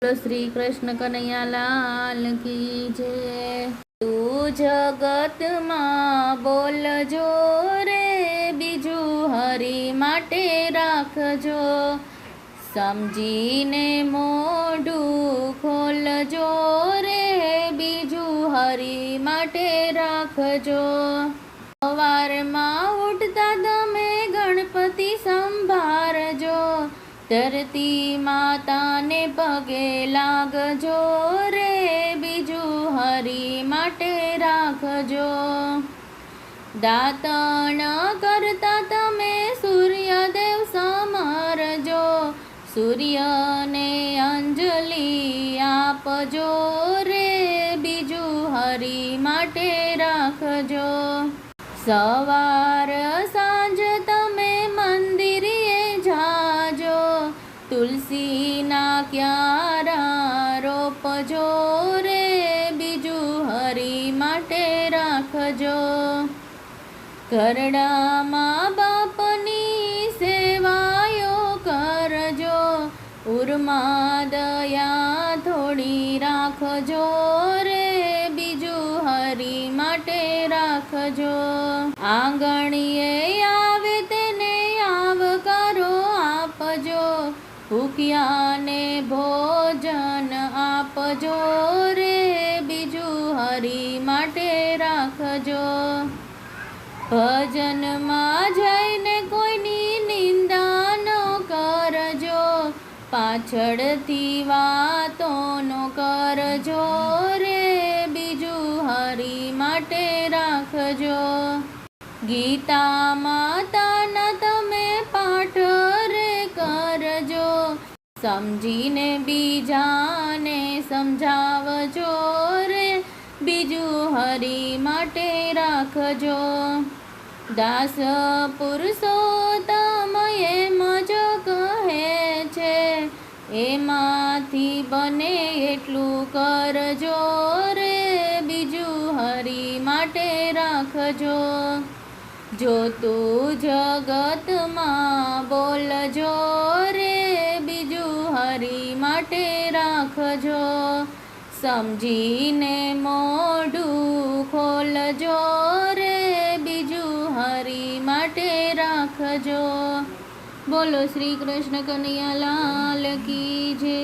બોલો શ્રી કૃષ્ણ કનૈયા લાલ કી જય। તું જગતમાં બોલજો રે, બીજું હરી માટે રાખજો। સમજીને મોઢું ખોલજો રે, બીજું હરી માટે રાખજો। સવારમાં ઉઠતા તમે ગણપતિ સંભાળજો, ધરતી માતાને પગે લાગજો રે, બીજું હરી માટે રાખજો। દાતણ કરતા તમે સૂર્યદેવ સમરજો, સૂર્યને અંજલિ આપજો રે, બીજું હરી માટે રાખજો। સવાર સાંજ તમે મંદિરે જાજો, તુલસીના ક્યારા રોપજો રે, બીજું હરી માટે રાખજો। ઘરડામાં બાપની સેવાયો કરજો, ઉરમાં દયા થોડી રાખજો રે, બીજું હરી માટે રાખજો। આંગણીએ આવે તેને આવકારો આપજો, ભૂખ્યાને ભોજન આપજો રે, બીજું હરી માટે રાખજો। ભજનમાં જઈને કોઈની નિંદા ન કરજો, પાછળથી વાતો ન કરજો રે, બીજું હરી માટે રાખજો। ગીતા માતાના તમે પાઠ રે કરજો, સમજીને બીજાને સમજાવજો રે, બીજું હરી માટે રાખજો। દાસ પુરુષોત્તમ એમ જ કહે છે, એમાંથી બને એટલું કરજો રે, બીજું હરી માટે રાખજો। જો તું જગતમાં બોલજો રે, બીજું હરી માટે રાખજો। સમજીને મોઢું ખોલજો રે, બીજું હરી માટે રાખજો। બોલો શ્રી કૃષ્ણ કનૈયા લાલ કી જય।